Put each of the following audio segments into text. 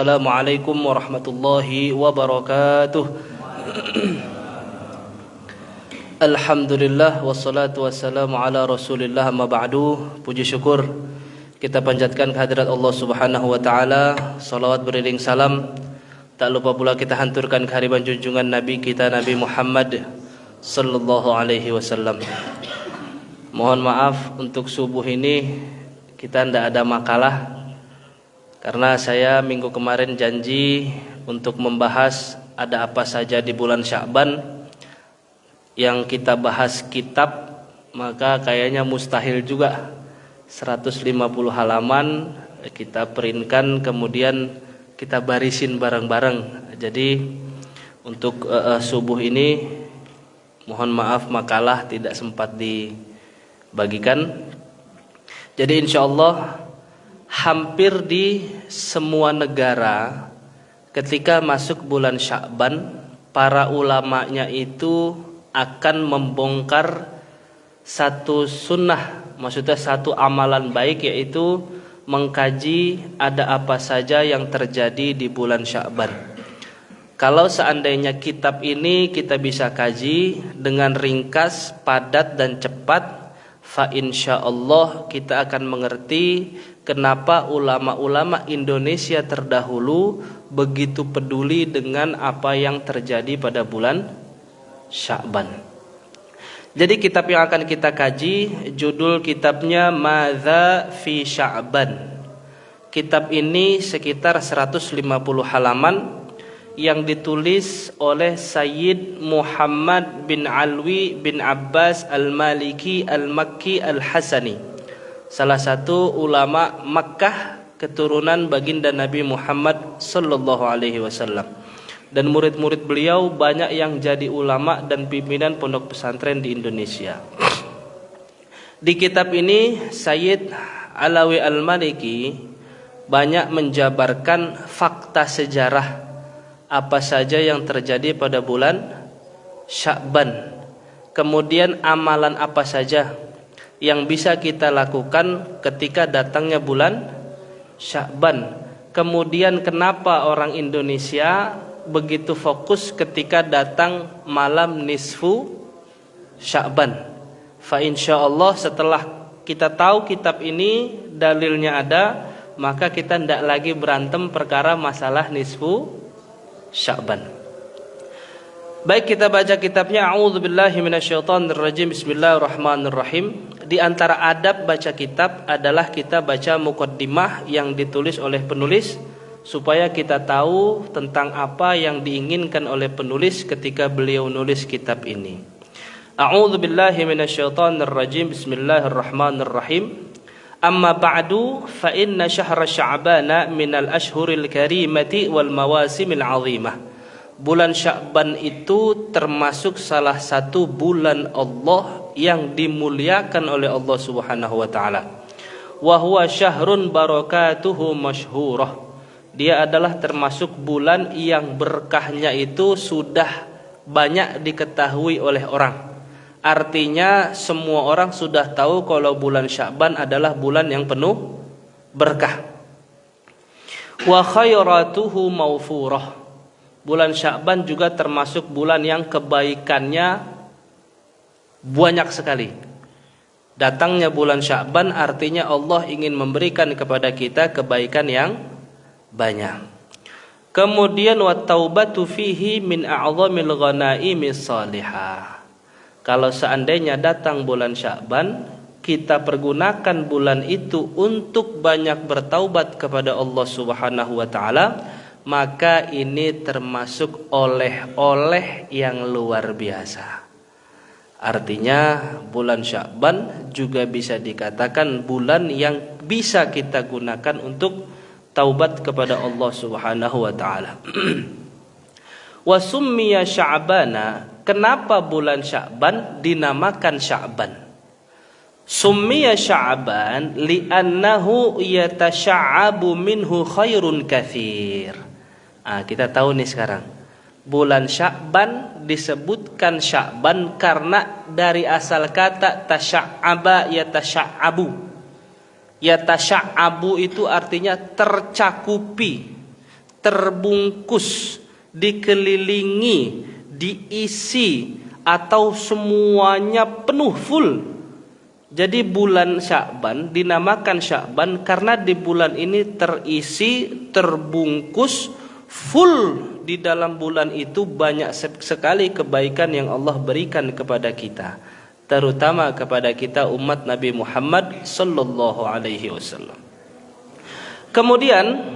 Assalamualaikum warahmatullahi wabarakatuh. Alhamdulillah wassalatu wassalamu ala Rasulillah amma ba'du. Puji syukur kita panjatkan kehadirat Allah Subhanahu wa taala. Salawat beriring salam tak lupa pula kita hanturkan kehadiran junjungan Nabi kita Nabi Muhammad sallallahu alaihi wasallam. Mohon maaf untuk subuh ini kita tidak ada makalah karena saya minggu kemarin janji untuk membahas ada apa saja di bulan Sya'ban. Yang kita bahas kitab, maka kayaknya mustahil juga 150 halaman kita printkan kemudian kita barisin bareng-bareng. Jadi untuk subuh ini mohon maaf makalah tidak sempat dibagikan. Jadi insyaallah hampir di semua negara ketika masuk bulan Sya'ban, para ulamanya itu akan membongkar satu sunnah, maksudnya satu amalan baik, yaitu mengkaji ada apa saja yang terjadi di bulan Sya'ban. Kalau seandainya kitab ini kita bisa kaji dengan ringkas, padat dan cepat, fa insyaallah kita akan mengerti kenapa ulama-ulama Indonesia terdahulu begitu peduli dengan apa yang terjadi pada bulan Sya'ban. Jadi kitab yang akan kita kaji, judul kitabnya Madza fi Sya'ban. Kitab ini sekitar 150 halaman yang ditulis oleh Sayyid Muhammad bin Alwi bin Abbas al-Maliki al-Makki al-Hasani, salah satu ulama Makkah keturunan baginda Nabi Muhammad sallallahu alaihi wasallam. Dan murid-murid beliau banyak yang jadi ulama dan pimpinan pondok pesantren di Indonesia. Di kitab ini Sayyid Alawi al-Maliki banyak menjabarkan fakta sejarah apa saja yang terjadi pada bulan Sya'ban. Kemudian amalan apa saja yang bisa kita lakukan ketika datangnya bulan Sya'ban. Kemudian kenapa orang Indonesia begitu fokus ketika datang malam nisfu Sya'ban. Fa insyaallah setelah kita tahu kitab ini dalilnya ada, maka kita tidak lagi berantem perkara masalah nisfu Sya'ban. Baik, kita baca kitabnya. A'udzubillahi minasyaitonirrajim. Bismillahirrahmanirrahim. Di antara adab baca kitab adalah kita baca muqaddimah yang ditulis oleh penulis, supaya kita tahu tentang apa yang diinginkan oleh penulis ketika beliau nulis kitab ini. A'udzubillahi minasyaitonirrajim. Bismillahirrahmanirrahim. Amma ba'du fa inna syahra Sya'bana minal ashhuril karimati wal mawasimil azimah. Bulan Sya'ban itu termasuk salah satu bulan Allah yang dimuliakan oleh Allah Subhanahu wa taala. Wa huwa syahrun barakatuhu masyhurah. Dia adalah termasuk bulan yang berkahnya itu sudah banyak diketahui oleh orang. Artinya semua orang sudah tahu kalau bulan Sya'ban adalah bulan yang penuh berkah. Wa khairatuhu maufurah. Bulan Sya'ban juga termasuk bulan yang kebaikannya banyak sekali. Datangnya bulan Sya'ban artinya Allah ingin memberikan kepada kita kebaikan yang banyak. Kemudian wa taubatu fihi min a'zamil ghana'imis salihah. Kalau seandainya datang bulan Sya'ban, kita pergunakan bulan itu untuk banyak bertaubat kepada Allah Subhanahu wa taala, maka ini termasuk oleh-oleh yang luar biasa. Artinya bulan Sya'ban juga bisa dikatakan bulan yang bisa kita gunakan untuk taubat kepada Allah Subhanahu wa taala. Wa summiya Sya'bana. Kenapa bulan Sya'ban dinamakan Sya'ban? Summiya Sya'ban li'annahu yatasha'abu minhu khairun katsir. Kita tahu nih sekarang. Bulan Sya'ban disebutkan Sya'ban karena dari asal kata tasya'aba yatasha'abu. Yatasha'abu itu artinya tercakupi, terbungkus, dikelilingi, diisi, atau semuanya penuh full. Jadi bulan Sya'ban dinamakan Sya'ban karena di bulan ini terisi, terbungkus full. Di dalam bulan itu banyak sekali kebaikan yang Allah berikan kepada kita, terutama kepada kita umat Nabi Muhammad sallallahu alaihi wasallam. Kemudian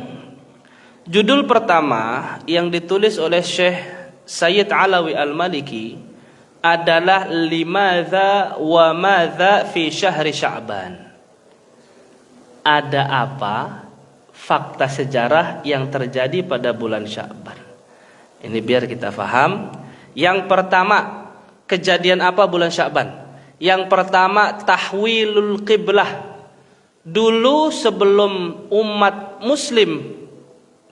judul pertama yang ditulis oleh Syekh Sayyid Alawi Al-Maliki adalah limadza wa madza fi syahri Sya'ban. Ada apa? Fakta sejarah yang terjadi pada bulan Sya'ban. Ini biar kita faham. Yang pertama, kejadian apa bulan Sya'ban? Yang pertama, tahwilul qiblah. Dulu sebelum umat muslim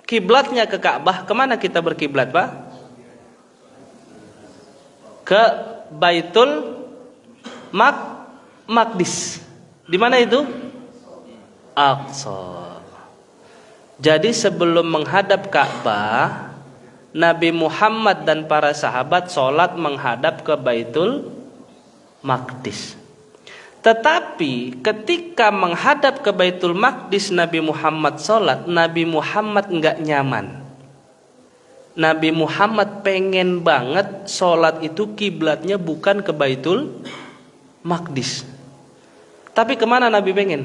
kiblatnya ke Ka'bah, kemana kita berkiblat, Pak? Ke Baitul Maqdis. Di mana itu? Aqsa. Jadi sebelum menghadap Ka'bah, Nabi Muhammad dan para sahabat sholat menghadap ke Baitul Maqdis. Tetapi ketika menghadap ke Baitul Maqdis Nabi Muhammad sholat, Nabi Muhammad enggak nyaman. Nabi Muhammad pengen banget sholat itu kiblatnya bukan ke Baitul Maqdis. Tapi kemana Nabi pengen?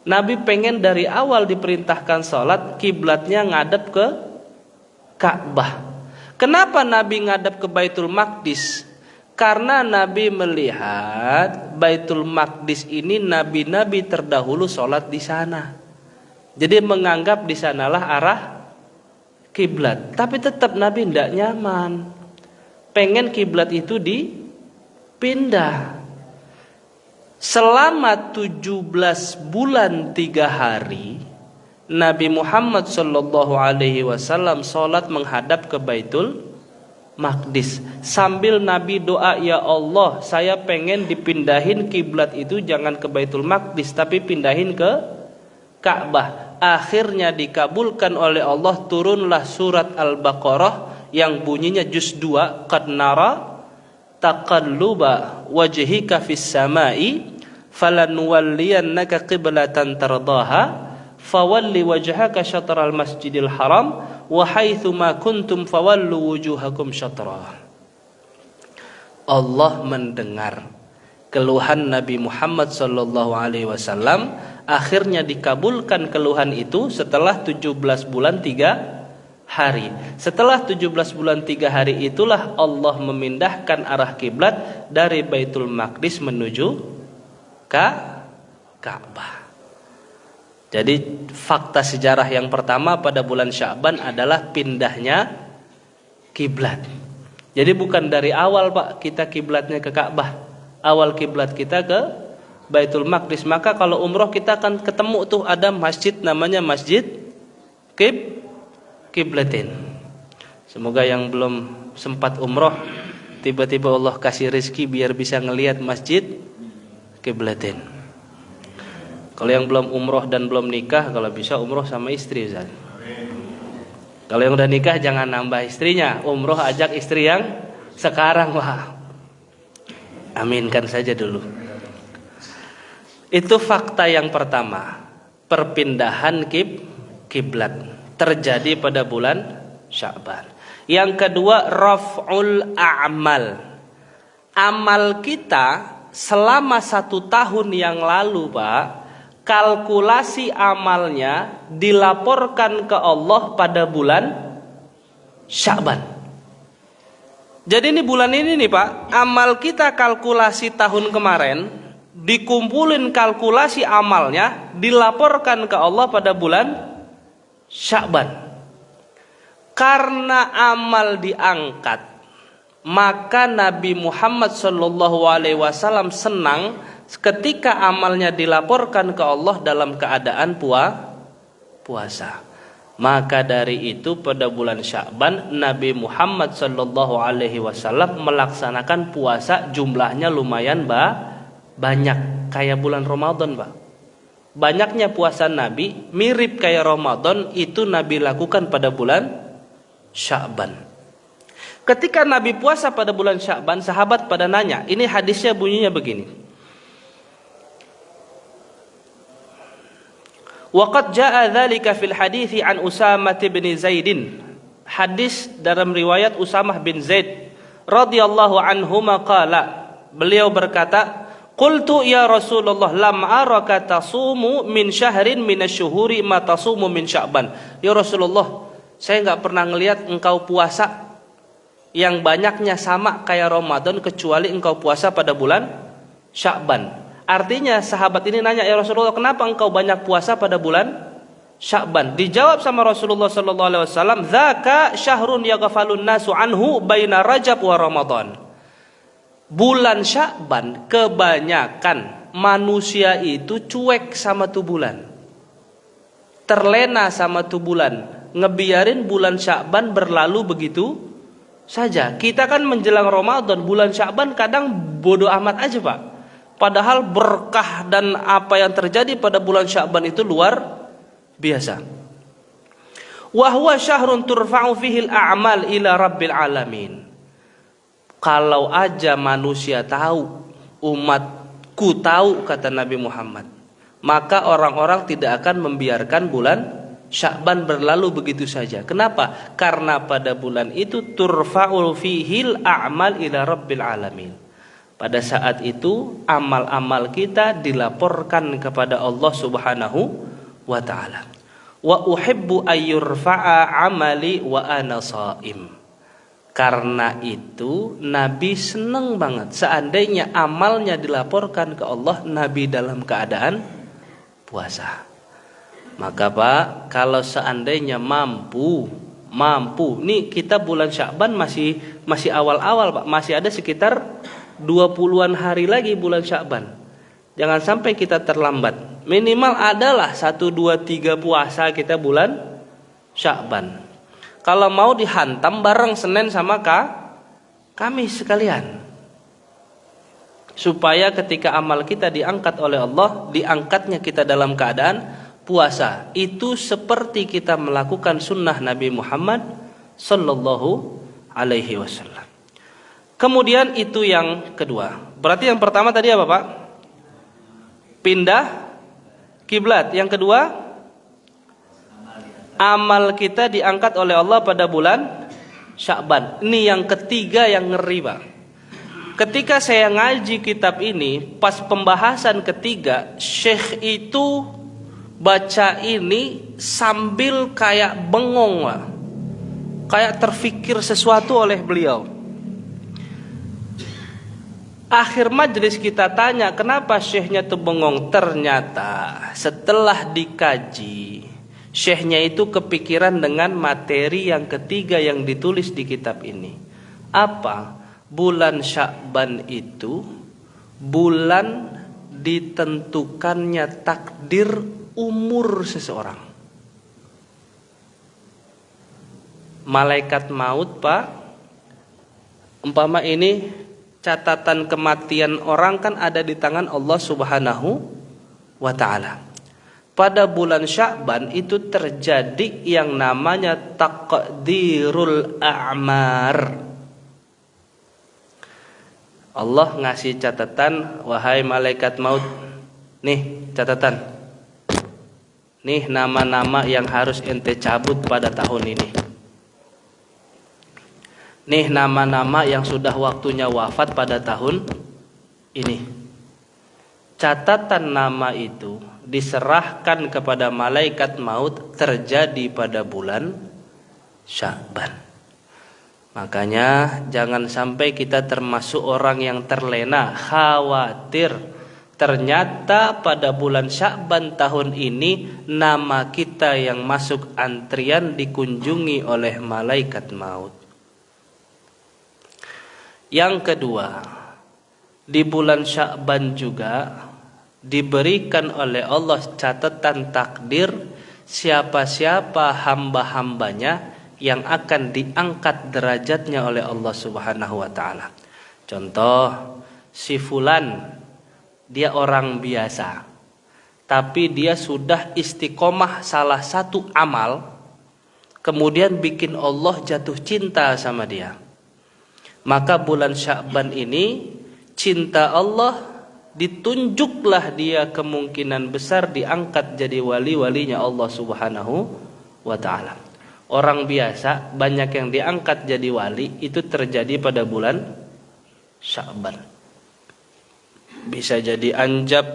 Nabi pengen dari awal diperintahkan sholat kiblatnya ngadep ke Ka'bah. Kenapa Nabi ngadep ke Baitul Maqdis? Karena Nabi melihat Baitul Maqdis ini nabi-nabi terdahulu sholat di sana. Jadi menganggap di sanalah arah kiblat. Tapi tetap Nabi tidak nyaman. Pengen kiblat itu dipindah. Selama 17 bulan 3 hari Nabi Muhammad sallallahu alaihi wasallam salat menghadap ke Baitul Maqdis. Sambil Nabi doa, ya Allah, saya pengen dipindahin kiblat itu jangan ke Baitul Maqdis tapi pindahin ke Ka'bah. Akhirnya dikabulkan oleh Allah, turunlah surat Al-Baqarah yang bunyinya juz 2, qad nara taqalluba wajhika fis samai falanuwalliyannaka qiblatan tardaha fawalli wajhaka syatral masjidil haram wa haitsu ma kuntum fawallu wujuhakum syatra. Allah mendengar keluhan Nabi Muhammad sallallahu alaihi wasallam, akhirnya dikabulkan keluhan itu setelah 17 bulan 3 hari. Setelah 17 bulan 3 hari itulah Allah memindahkan arah kiblat dari Baitul Maqdis menuju Ka'bah. Jadi fakta sejarah yang pertama pada bulan Sya'ban adalah pindahnya kiblat. Jadi bukan dari awal Pak kita kiblatnya ke Ka'bah. Awal kiblat kita ke Baitul Maqdis. Maka kalau umroh kita akan ketemu tuh ada masjid namanya Masjid Kiblatin. Semoga yang belum sempat umroh tiba-tiba Allah kasih rezeki biar bisa ngelihat Masjid Kiblatin. Kalau yang belum umroh dan belum nikah, kalau bisa umroh sama istri, Ustaz. Kalau yang udah nikah jangan nambah istrinya, umroh ajak istri yang sekarang, Wah. Aminkan saja dulu. Itu fakta yang pertama, perpindahan kiblat terjadi pada bulan Sya'ban. Yang kedua, raf'ul a'mal. Amal kita selama 1 tahun yang lalu, Pak, kalkulasi amalnya dilaporkan ke Allah pada bulan Sya'ban. Jadi ini bulan ini nih Pak, amal kita kalkulasi tahun kemarin, dikumpulin kalkulasi amalnya, dilaporkan ke Allah pada bulan Sya'ban. Karena amal diangkat, maka Nabi Muhammad SAW senang ketika amalnya dilaporkan ke Allah dalam keadaan puasa. Maka dari itu pada bulan Sya'ban Nabi Muhammad SAW melaksanakan puasa, jumlahnya lumayan banyak kayak bulan Ramadan, Pak. banyaknya puasa Nabi mirip kayak Ramadan, itu Nabi lakukan pada bulan Sya'ban. Ketika Nabi puasa pada bulan Sya'ban, sahabat pada nanya, ini hadisnya bunyinya begini. Waqad jaa dzalika fil hadithi an Usamah bin Zaidin. Hadis dalam riwayat Usamah bin Zaid radhiyallahu anhu qala, beliau berkata, qultu ya Rasulullah lam araka tasumu min syahrin minasyuhuri ma tasumu min Sya'ban. Ya Rasulullah, saya enggak pernah ngelihat engkau puasa yang banyaknya sama kayak Ramadan kecuali engkau puasa pada bulan Sya'ban. Artinya sahabat ini nanya, ya Rasulullah, kenapa engkau banyak puasa pada bulan Sya'ban? Dijawab sama Rasulullah sallallahu alaihi wasallam, "Dzaka syahrun yaghfalun nasu anhu baina Rajab wa Ramadan." Bulan Sya'ban kebanyakan manusia itu cuek sama tuh bulan. Terlena sama tuh bulan, ngebiarin bulan Sya'ban berlalu begitu saja. Kita kan menjelang Ramadan, bulan Sya'ban kadang bodoh amat aja, Pak. Padahal berkah dan apa yang terjadi pada bulan Sya'ban itu luar biasa. Wa huwa syahrun turfa'u fihi al-a'mal ila rabbil alamin. Kalau aja manusia tahu, umatku tahu, kata Nabi Muhammad, maka orang-orang tidak akan membiarkan bulan Sya'ban berlalu begitu saja. Kenapa? Karena pada bulan itu turfa'u fihi al-a'mal ila rabbil alamin. Pada saat itu amal-amal kita dilaporkan kepada Allah Subhanahu wa taala. Wa uhibbu ayyurfa'a amali wa ana shaim. Karena itu Nabi senang banget seandainya amalnya dilaporkan ke Allah, Nabi dalam keadaan puasa. Maka Pak, kalau seandainya mampu, nih kita bulan Sya'ban masih awal-awal Pak, masih ada sekitar 20-an hari lagi bulan Sya'ban. Jangan sampai kita terlambat. Minimal adalah 1, 2, 3 puasa kita bulan Sya'ban. Kalau mau dihantam bareng Senin sama Kamis sekalian. Supaya ketika amal kita diangkat oleh Allah, diangkatnya kita dalam keadaan puasa. Itu seperti kita melakukan sunnah Nabi Muhammad sallallahu alaihi wasallam. Kemudian itu yang kedua. Berarti yang pertama tadi apa Pak? Pindah kiblat. Yang kedua, amal kita diangkat oleh Allah pada bulan Sya'ban. Ini yang ketiga yang ngeri Pak. Ketika saya ngaji kitab ini, pas pembahasan ketiga, Syekh itu baca ini sambil kayak bengong Pak. Kayak terfikir sesuatu oleh beliau. Akhir majelis kita tanya, kenapa syekhnya tuh bengong? Ternyata setelah dikaji, syekhnya itu kepikiran dengan materi yang ketiga yang ditulis di kitab ini. Apa? Bulan Sya'ban itu bulan ditentukannya takdir umur seseorang. Malaikat maut Pak, umpama ini catatan kematian orang kan ada di tangan Allah Subhanahu wa taala. Pada bulan Sya'ban itu terjadi yang namanya taqdirul a'mar. Allah ngasih catatan, wahai malaikat maut, nih catatan. Nih nama-nama yang harus ente cabut pada tahun ini. Nih nama-nama yang sudah waktunya wafat pada tahun ini. Catatan nama itu diserahkan kepada malaikat maut terjadi pada bulan Sya'ban. Makanya jangan sampai kita termasuk orang yang terlena, khawatir. Ternyata pada bulan Sya'ban tahun ini nama kita yang masuk antrian dikunjungi oleh malaikat maut. Yang kedua, di bulan Sya'ban juga diberikan oleh Allah catatan takdir siapa-siapa hamba-hambanya yang akan diangkat derajatnya oleh Allah Subhanahu wa taala. Contoh, si fulan dia orang biasa. tapi dia sudah istiqomah salah satu amal, kemudian bikin Allah jatuh cinta sama dia. Maka bulan Sya'ban ini cinta Allah, ditunjuklah dia kemungkinan besar diangkat jadi wali-walinya Allah Subhanahu wa ta'ala. Orang biasa banyak yang diangkat jadi wali itu terjadi pada bulan Sya'ban. Bisa jadi anjab,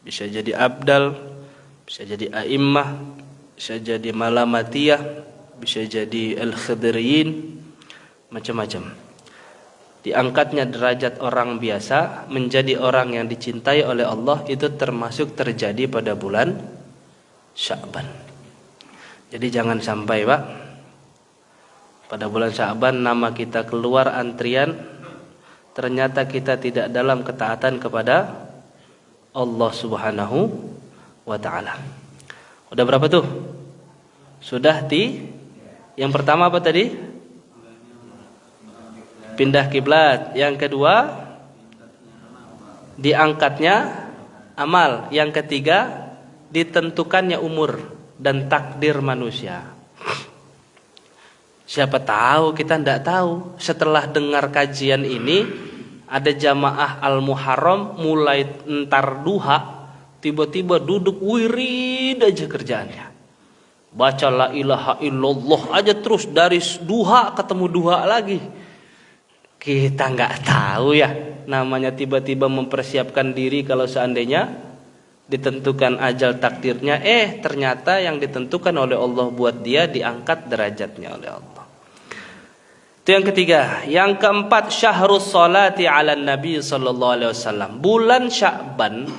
bisa jadi abdal, bisa jadi a'immah, bisa jadi malamatiyah, bisa jadi al-khidriyin, macam-macam. Diangkatnya derajat orang biasa menjadi orang yang dicintai oleh Allah itu termasuk terjadi pada bulan Sya'ban. Jadi jangan sampai Pak, pada bulan Sya'ban nama kita keluar antrian, ternyata kita tidak dalam ketaatan kepada Allah Subhanahu wa ta'ala. Udah berapa tuh? Sudah yang pertama apa tadi? Pindah kiblat. Yang kedua, diangkatnya amal. Yang ketiga, ditentukannya umur dan takdir manusia. Siapa tahu, kita tidak tahu. Setelah dengar kajian ini, ada jamaah Al-Muharram mulai entar duha, tiba-tiba duduk wirid aja kerjaannya. Baca la ilaha illallah aja terus, dari duha ketemu duha lagi. Kita nggak tahu ya, namanya tiba-tiba mempersiapkan diri kalau seandainya ditentukan ajal takdirnya, ternyata yang ditentukan oleh Allah buat dia diangkat derajatnya oleh Allah. Itu yang ketiga. Yang keempat, syahrus sholati ala nabi sallallahu alaihi wasallam. Bulan Sya'ban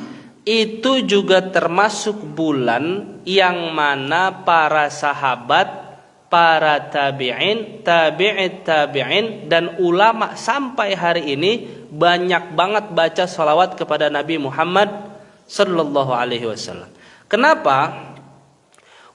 itu juga termasuk bulan yang mana para sahabat, para tabi'in, tabi'it tabi'in dan ulama sampai hari ini banyak banget baca salawat kepada Nabi Muhammad sallallahu alaihi wasallam. Kenapa?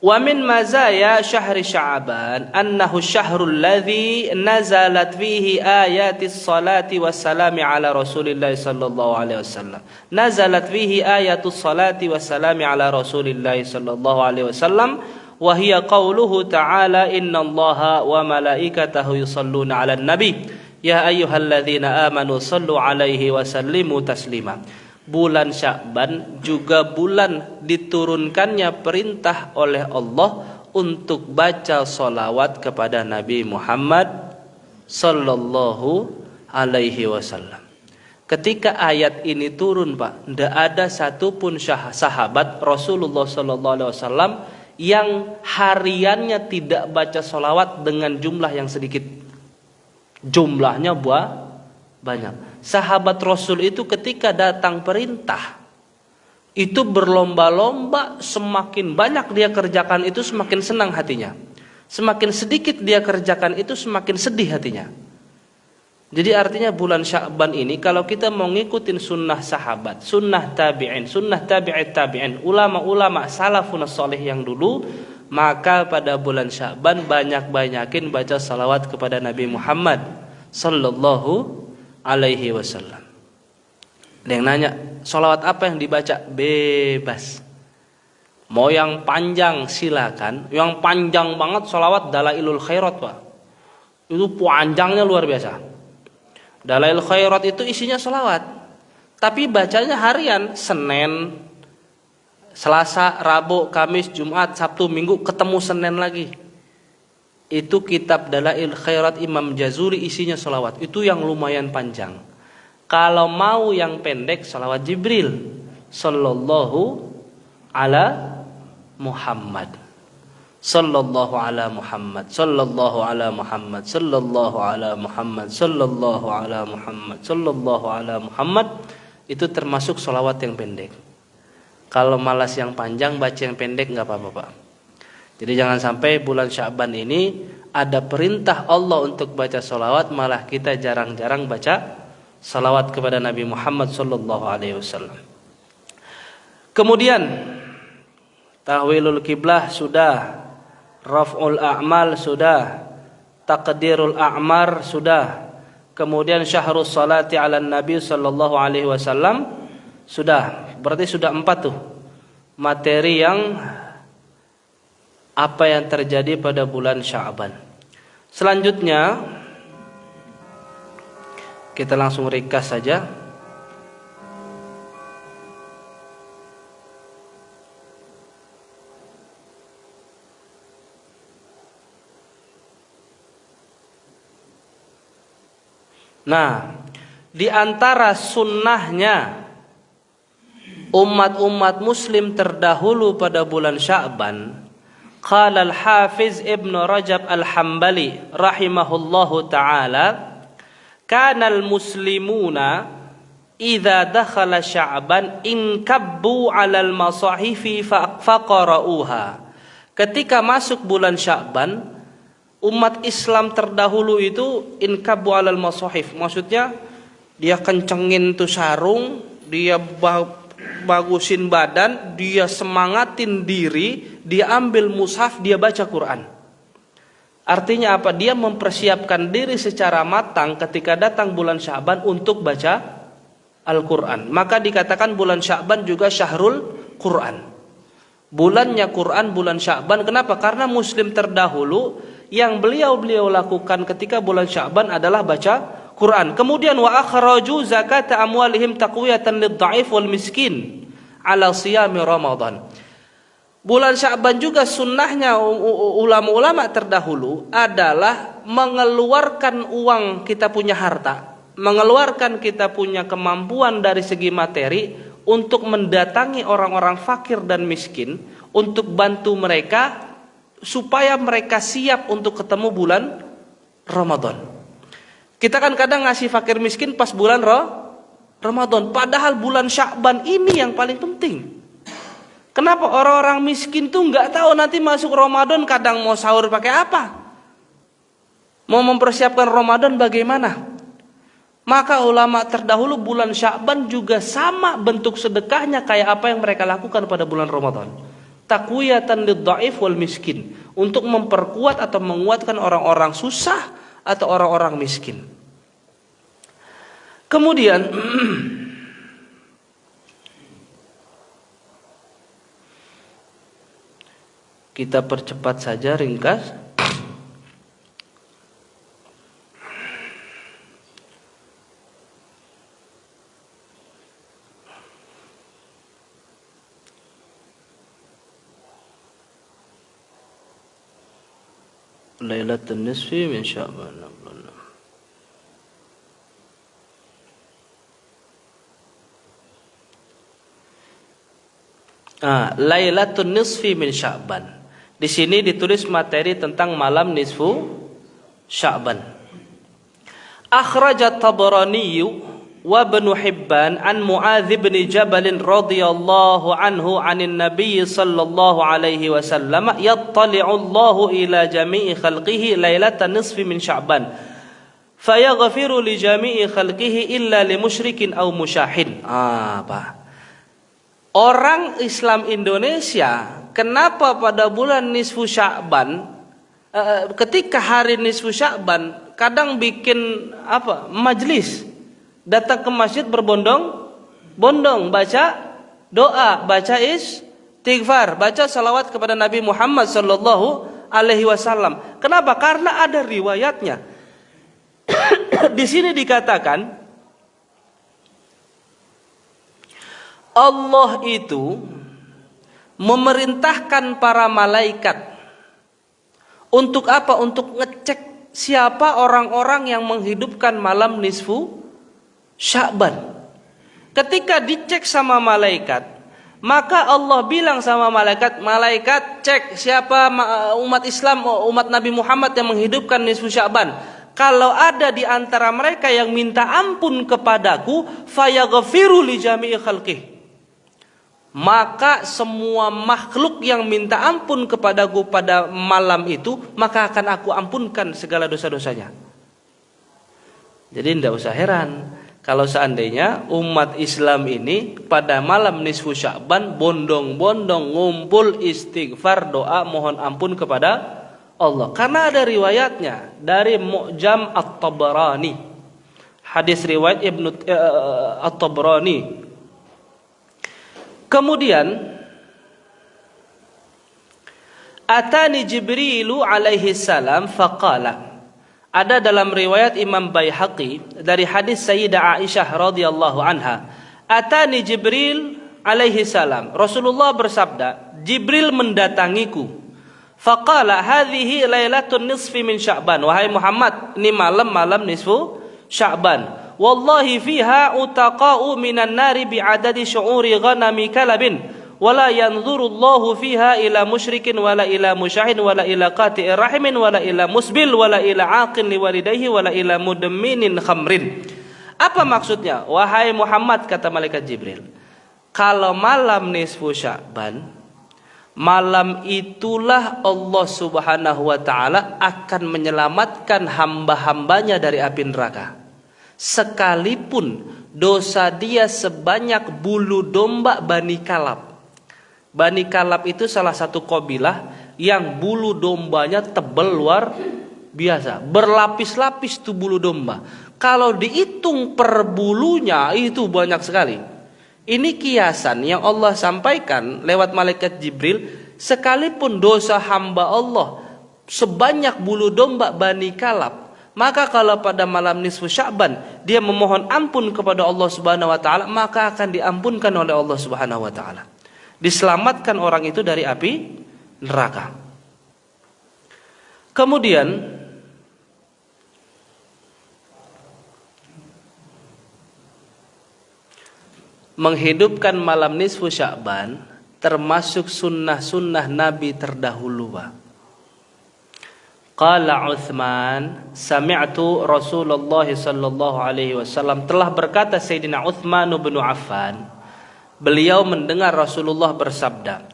Wa min mazaya syahri Sya'ban annahu syahrul ladzi nazalat fihi ayatis salati wassalami ala Rasulillah sallallahu alaihi wasallam. Nazalat fihi ayatus salati wassalami ala Rasulillah sallallahu alaihi wasallam wa hiya qauluhu ta'ala innallaha wa malaikatahu yusholluna 'alan nabi ya ayyuhalladzina amanu shallu 'alaihi wa sallimu taslima. Bulan Sya'ban juga bulan diturunkannya perintah oleh Allah untuk baca salawat kepada Nabi Muhammad sallallahu alaihi wasallam. Ketika ayat ini turun Pak, tidak ada satupun sahabat Rasulullah sallallahu alaihi wasallam yang hariannya tidak baca salawat dengan jumlah yang sedikit. Jumlahnya banyak. Sahabat Rasul itu ketika datang perintah itu berlomba-lomba, semakin banyak dia kerjakan itu semakin senang hatinya. Semakin sedikit dia kerjakan itu semakin sedih hatinya. Jadi artinya bulan Sya'ban ini kalau kita mau ngikutin sunnah sahabat, sunnah tabi'in, sunnah tabi'it tabi'in, ulama-ulama salafun sholih yang dulu, maka pada bulan Sya'ban banyak-banyakin baca salawat kepada Nabi Muhammad sallallahu alaihi wasallam. Ada yang nanya, salawat apa yang dibaca? Bebas. Mau yang panjang silakan. Yang panjang banget salawat Dalailul Khairat Pak. Itu panjangnya luar biasa. Dalailul Khairat itu isinya salawat, tapi bacanya harian, Senin, Selasa, Rabu, Kamis, Jumat, Sabtu, Minggu, ketemu Senin lagi. Itu kitab Dalail Khairat Imam Jazuri isinya salawat. Itu yang lumayan panjang. Kalau mau yang pendek, salawat Jibril sallallahu ala Muhammad, sallallahu ala Muhammad, sallallahu ala Muhammad, sallallahu ala Muhammad, sallallahu ala Muhammad, sallallahu ala Muhammad. Itu termasuk salawat yang pendek. Kalau malas yang panjang, baca yang pendek nggak apa-apa Pak. Jadi jangan sampai bulan Sya'ban ini ada perintah Allah untuk baca salawat, malah kita jarang-jarang baca salawat kepada Nabi Muhammad sallallahu alaihi wasallam. Kemudian tahwilul kiblah sudah, raf'ul a'mal sudah, taqdirul a'mar sudah, kemudian syahrus salati 'alan nabi sallallahu alaihi wasallam sudah. Berarti sudah 4 tuh. materi yang apa yang terjadi pada bulan Sya'ban. Selanjutnya kita langsung ringkas saja. Nah, di antara sunnahnya umat-umat muslim terdahulu pada bulan Sya'ban, qala al-Hafiz Ibn Rajab al-Hambali rahimahullahu ta'ala, kana al-muslimuna idza dakhala Sya'ban inkabbu 'ala al-masahifi faqara'uha. Ketika masuk bulan Sya'ban, umat Islam terdahulu itu inkabbu 'ala al-masahif, maksudnya dia kencengin tuh sarung, dia bagusin badan, dia semangatin diri, dia ambil mushaf, dia baca Quran. Artinya apa? Dia mempersiapkan diri secara matang ketika datang bulan Sya'ban untuk baca Al-Quran. Maka dikatakan bulan Sya'ban juga syahrul Quran. Bulannya Quran, bulan Sya'ban. Kenapa? Karena muslim terdahulu yang beliau lakukan ketika bulan Sya'ban adalah baca Quran. Kemudian wa akhraju zakata amwalihim taqwiyatan lidh-dha'if wal miskin ala siyami Ramadan. Bulan Sya'ban juga sunnahnya ulama-ulama terdahulu adalah mengeluarkan uang, kita punya harta, mengeluarkan kita punya kemampuan dari segi materi untuk mendatangi orang-orang fakir dan miskin untuk bantu mereka supaya mereka siap untuk ketemu bulan Ramadan. Kita kan kadang ngasih fakir miskin pas bulan Ramadan, padahal bulan Sya'ban ini yang paling penting. Kenapa orang-orang miskin tuh nggak tahu nanti masuk Ramadan, kadang mau sahur pakai apa, mau mempersiapkan Ramadan bagaimana? Maka ulama terdahulu bulan Sya'ban juga sama bentuk sedekahnya kayak apa yang mereka lakukan pada bulan Ramadan. Taqwiyatan lidh-dha'if wal miskin, untuk memperkuat atau menguatkan orang-orang susah atau orang-orang miskin. Kemudian kita percepat saja, ringkas. Lailatul Nisfi min Sya'ban. Lailatul Nisfi min Sya'ban. Di sini ditulis materi tentang malam nisfu Sya'ban. Akhrajat Tabarani wa Ibnu Hibban an Mu'adz bin Jabal radhiyallahu anhu 'anin Nabiy sallallahu alaihi wasallam yattali'u Allahu ila jami'i khalqihi lailatan nisfi min Sya'ban fayaghfiru li jami'i khalqihi illa li musyrikin aw musyahin. Orang Islam Indonesia, kenapa pada bulan nisfu Sya'ban, ketika hari nisfu Sya'ban, kadang bikin majlis, datang ke masjid berbondong-bondong, baca doa, baca istighfar, baca salawat kepada Nabi Muhammad sallallahu alaihi wasallam. Kenapa? Karena ada riwayatnya. Di sini dikatakan Allah itu memerintahkan para malaikat untuk apa? Untuk ngecek siapa orang-orang yang menghidupkan malam nisfu Sya'ban. Ketika dicek sama malaikat, maka Allah bilang sama malaikat, malaikat cek siapa umat Islam, umat Nabi Muhammad yang menghidupkan nisfu Sya'ban. Kalau ada di antara mereka yang minta ampun kepadaku, fayaghfiru li jami'i khalqihi, maka semua makhluk yang minta ampun kepadaku pada malam itu, maka akan aku ampunkan segala dosa-dosanya. Jadi tidak usah heran kalau seandainya umat Islam ini pada malam nisfu Sya'ban bondong-bondong ngumpul istighfar, doa, mohon ampun kepada Allah. Karena ada riwayatnya dari Mu'jam At-Tabarani, hadis riwayat Ibnu At-Tabarani. Kemudian Atani Jibrilu alaihi salam faqala. Ada dalam riwayat Imam Baihaqi dari hadis Sayyidah Aisyah radhiyallahu anha, Atani Jibril alaihi salam. Rasulullah bersabda, Jibril mendatangiku. Faqala hadhihi lailatun nisfi min Sya'ban. Wahai Muhammad, ini malam nisfu Sya'ban. Wallahi fiha utaqa'u minan nari bi'adadi syu'uri ghanami kalabin. Wala yanzurullahu fiha ila musyrikin wala ila musyahin wala ila qati'ir rahimin wala ila musbil wala ila aqin liwalidayhi wala ila mudamminin khamrin. Apa maksudnya? Wahai Muhammad, kata malaikat Jibril, kalau malam nisfu Sya'ban, malam itulah Allah Subhanahu wa taala akan menyelamatkan hamba-hambanya dari api neraka. Sekalipun dosa dia sebanyak bulu domba Bani Kalab. Bani Kalab itu salah satu kabilah yang bulu dombanya tebal luar biasa, berlapis-lapis tuh bulu domba. Kalau dihitung per bulunya itu banyak sekali. Ini kiasan yang Allah sampaikan lewat malaikat Jibril, sekalipun dosa hamba Allah sebanyak bulu domba Bani Kalab, maka kalau pada malam nisfu Sya'ban dia memohon ampun kepada Allah Subhanahu wa taala, maka akan diampunkan oleh Allah Subhanahu wa taala. Diselamatkan orang itu dari api neraka. Kemudian menghidupkan malam nisfu Sya'ban termasuk sunnah-sunnah Nabi terdahulu. Qala Uthman, sami'tu Rasulullah sallallahu alaihi wasallam, telah berkata Sayyidina Uthman bin Affan, beliau mendengar Rasulullah bersabda,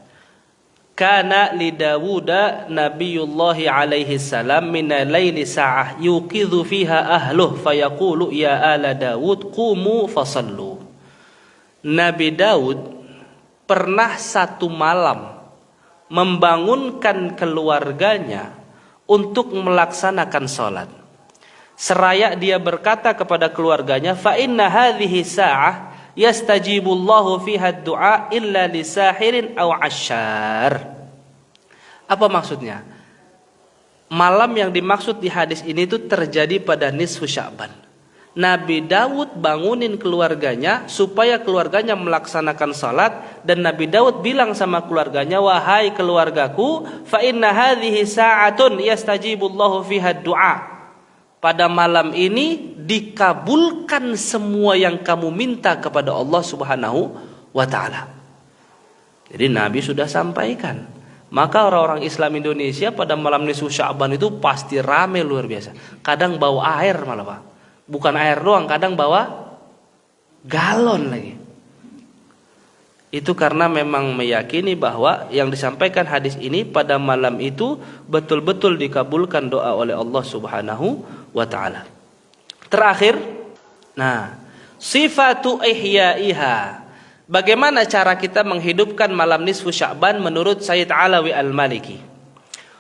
kana li Dawuda nabiyullah alaihi salam min al-laili sa'ah yuqidhu fiha ahluh fayaqulu ya ala Dawud qumu fasallu. Nabi Daud pernah satu malam membangunkan keluarganya untuk melaksanakan salat. Seraya dia berkata kepada keluarganya, fa inna hadhihi sa'ah yastajibullahu fiha du'a illa lisahirin aw asyar. Apa maksudnya? Malam yang dimaksud di hadis ini itu terjadi pada nisfu Sya'ban. Nabi Daud bangunin keluarganya supaya keluarganya melaksanakan salat, dan Nabi Daud bilang sama keluarganya, wahai keluargaku, fa inna hadhihi sa'atun yastajibullahu fiha du'a. Pada malam ini dikabulkan semua yang kamu minta kepada Allah Subhanahu wa taala. Jadi Nabi sudah sampaikan. Maka orang-orang Islam Indonesia pada malam nisfu Sya'ban itu pasti rame luar biasa. Kadang bawa air malah, Pak. Bukan air doang, kadang bawa galon lagi. Itu karena memang meyakini bahwa yang disampaikan hadis ini pada malam itu betul-betul dikabulkan doa oleh Allah Subhanahu wa ta'ala. Terakhir, nah, sifatu ihya'iha. Bagaimana cara kita menghidupkan malam nisfu Sya'ban menurut Sayyid Alawi Al-Maliki?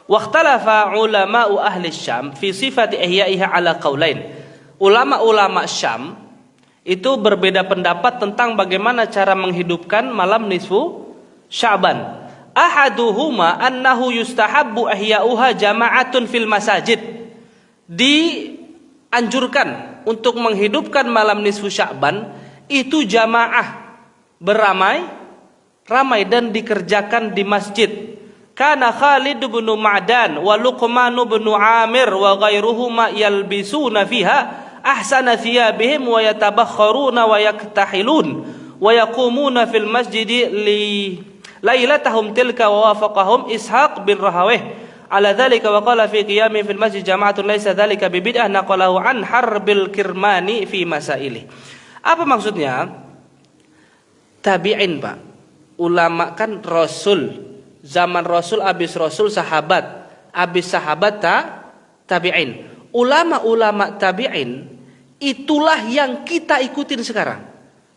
Waqtalafa ulama'u ahli Syam fi sifati ihya'iha ala qaulain. Ulama-ulama Syam itu berbeda pendapat tentang bagaimana cara menghidupkan malam nisfu Sya'ban. Ahaduhuma annahu yustahabbu ihya'uha jama'atun fil masajid. Dianjurkan untuk menghidupkan malam nisfu Sya'ban itu jamaah, beramai-ramai dan dikerjakan di masjid. Kana Khalid bin Ma'dan wa Luqman bin Amir wa ghairuhuma yalbisuna fiha ahsana thiyabihim wa yatabakharuna wa yaktahilun wa yaqumuna fil masjidi li lailatahum tilka wa wafaqahum Ishaq bin Rahawih ala dhalika wa qala fi qiyami fil masjid jama'atun laysa dhalika bibid'ah naqalahu an Harbil Kirmani fi masailih. Apa maksudnya? Tabi'in, Pak. Ulama kan Rasul, zaman Rasul, abis Rasul sahabat, abis sahabat tabi'in. Ulama-ulama tabi'in itulah yang kita ikutin sekarang.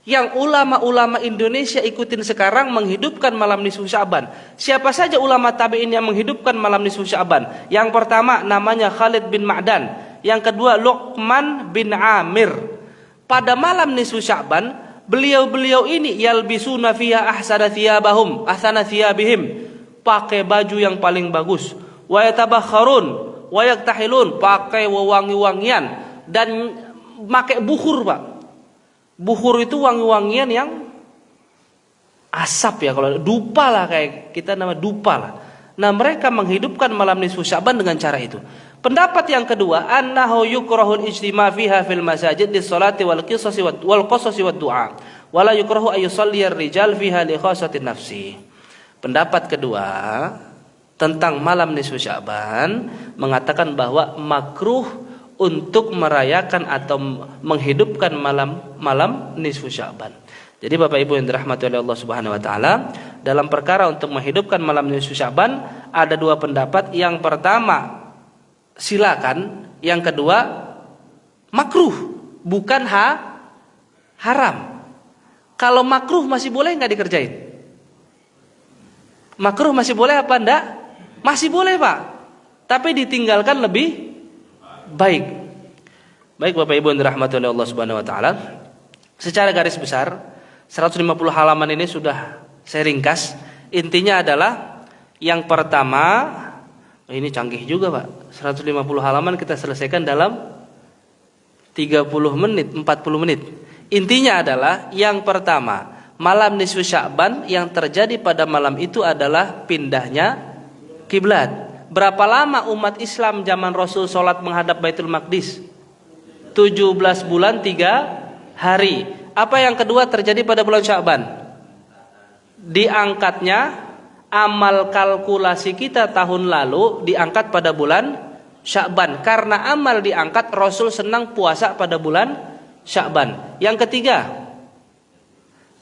Yang ulama-ulama Indonesia ikutin sekarang menghidupkan malam nisfu Sya'ban. Siapa saja ulama tabi'in yang menghidupkan malam nisfu Sya'ban? Yang pertama namanya Khalid bin Ma'dan, yang kedua Luqman bin Amir. Pada malam nisfu Sya'ban, beliau-beliau ini yalbisuna fiha ahsana thiyabahum, ahsana thiyabihim, pakai baju yang paling bagus. Wa yatabakharun wa yaktahilun, pakai wangi-wangian dan pakai bukhur, Pak. Bukhur itu wangi-wangian yang asap ya, kalau dupa lah, kayak kita nama dupa lah. Nah, mereka menghidupkan malam nisfu Sya'ban dengan cara itu. Pendapat yang kedua, annahu yukrahul ijtima' fiha fil masajid lis-salati wal qisasi wal qasasi wad du'a. Wala yukrahu ay yusalli ar-rijal fiha li khasatin nafsi. Pendapat kedua tentang malam nisfu Sya'ban mengatakan bahwa makruh untuk merayakan atau menghidupkan malam nisfu Sya'ban. Jadi Bapak Ibu yang dirahmati oleh Allah Subhanahu wa taala, dalam perkara untuk menghidupkan malam nisfu Sya'ban ada dua pendapat. Yang pertama, silakan. Yang kedua, makruh, bukan haram. Kalau makruh masih boleh nggak dikerjain? Makruh masih boleh apa enggak? Masih boleh, Pak. Tapi ditinggalkan lebih baik. Baik Bapak Ibu yang dirahmati oleh Allah Subhanahu wa taala, secara garis besar 150 halaman ini sudah saya ringkas. Intinya adalah yang pertama, ini canggih juga, Pak. 150 halaman kita selesaikan dalam 30 menit, 40 menit. Intinya adalah yang pertama, malam nisfu Sya'ban yang terjadi pada malam itu adalah pindahnya kiblat. Berapa lama umat Islam zaman Rasul sholat menghadap Baitul Maqdis? 17 bulan 3 hari. Apa yang kedua terjadi pada bulan Sya'ban? Diangkatnya amal kalkulasi kita tahun lalu diangkat pada bulan Sya'ban. Karena amal diangkat, Rasul senang puasa pada bulan Sya'ban. Yang ketiga,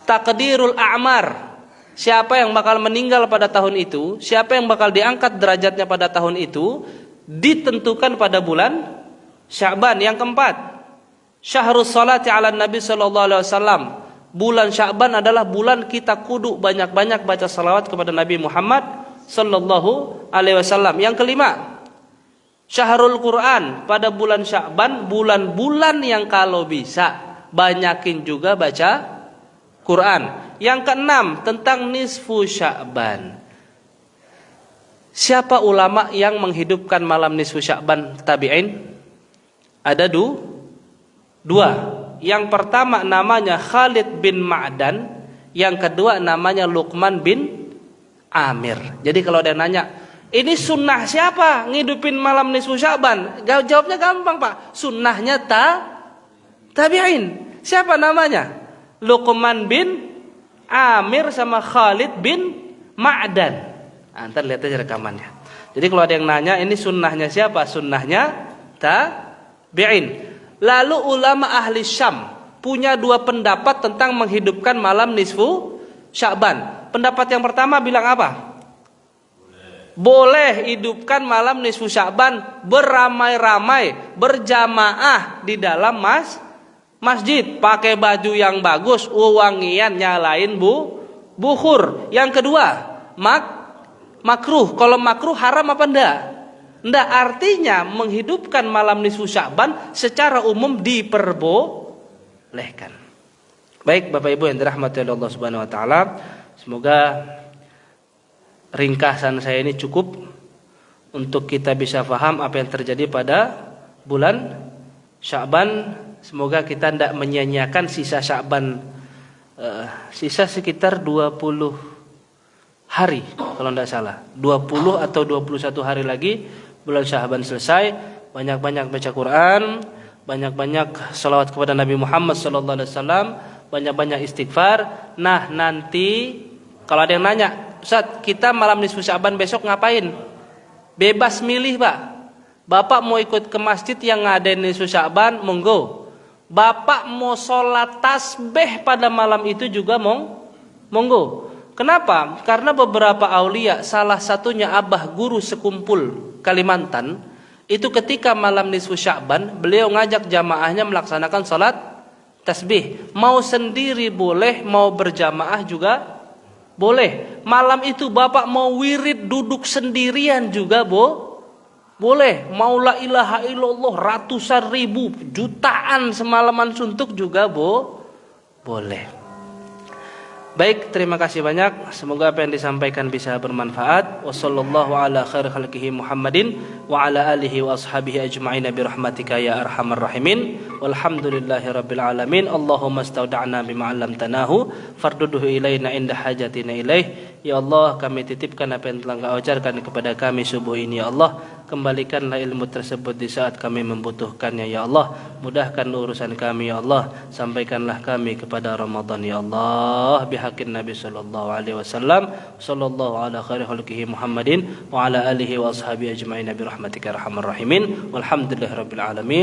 takdirul a'mar. Siapa yang bakal meninggal pada tahun itu, siapa yang bakal diangkat derajatnya pada tahun itu, ditentukan pada bulan Sya'ban. Yang keempat, syahrus salati ala Nabi sallallahu alaihi wasallam. Bulan Sya'ban adalah bulan kita kudu banyak-banyak baca salawat kepada Nabi Muhammad sallallahu alaihi wasallam. Yang kelima, syahrul Quran. Pada bulan Sya'ban, bulan-bulan yang kalau bisa banyakin juga baca Quran. Yang keenam, tentang nisfu Sya'ban. Siapa ulama yang menghidupkan malam nisfu Sya'ban tabi'in? Ada dua. Yang pertama namanya Khalid bin Ma'dan, yang kedua namanya Luqman bin Amir. Jadi kalau ada yang nanya, ini sunnah siapa ngidupin malam nisfu Sya'ban? Jawabnya gampang, Pak. Sunnahnya tabi'in. Siapa namanya? Luqman bin Amir sama Khalid bin Ma'dan. Ntar lihat aja rekamannya. Jadi kalau ada yang nanya, ini sunnahnya siapa? Sunnahnya tabi'in. Lalu ulama ahli Syam punya dua pendapat tentang menghidupkan malam nisfu Sya'ban. Pendapat yang pertama bilang apa? Boleh hidupkan malam nisfu Sya'ban beramai-ramai, berjamaah di dalam masjid, pakai baju yang bagus, wangian, nyalain bukhur. Yang kedua, makruh. Kalau makruh haram apa enggak? Enggak, artinya menghidupkan malam nisfu Sya'ban secara umum diperbolehkan. Baik Bapak Ibu yang dirahmati oleh Allah Subhanahu wa taala, semoga ringkasan saya ini cukup untuk kita bisa paham apa yang terjadi pada bulan Sya'ban. Semoga kita tidak menyia-nyiakan sisa Sya'ban, sisa sekitar 20 hari kalau tidak salah, 20 atau 21 hari lagi bulan Sya'ban selesai. Banyak-banyak baca Quran, banyak-banyak salawat kepada Nabi Muhammad SAW, banyak-banyak istighfar. Nah nanti kalau ada yang nanya, Ustaz, kita malam nisfu Sya'ban besok ngapain? Bebas milih, Pak. Bapak mau ikut ke masjid yang ngadain nisfu Sya'ban, monggo. Bapak mau sholat tasbih pada malam itu juga monggo. Kenapa? Karena beberapa aulia, salah satunya abah guru sekumpul Kalimantan, itu ketika malam nisfu Sya'ban beliau ngajak jamaahnya melaksanakan sholat tasbih. Mau sendiri boleh, mau berjamaah juga boleh. Malam itu bapak mau wirid duduk sendirian juga boleh. Mau la ilaha illallah ratusan ribu, jutaan semalaman suntuk juga boleh. Baik, terima kasih banyak. Semoga apa yang disampaikan bisa bermanfaat. Wassallallahu ala khairi khalqihi Muhammadin wa ala alihi wa ashabihi ajma'in bi rahmatika ya arhamar rahimin. Walhamdulillahi rabbil alamin. Allahumma astauda'na bima 'allamtanahu farduduhu ilaina inda hajatina ilaih. Ya Allah, kami titipkan apa yang telah Engkau ajarkan kepada kami subuh ini ya Allah. Kembalikanlah ilmu tersebut di saat kami membutuhkannya ya Allah. Mudahkan urusan kami ya Allah. Sampaikanlah kami kepada Ramadan ya Allah. Bihaqqin Nabi sallallahu alaihi wasallam. Sallallahu ala khairi khalqihi Muhammadin wa ala alihi wa ashabihi ajma'in bi rahmatika arhamar rahimin. Walhamdulillahirabbil alamin.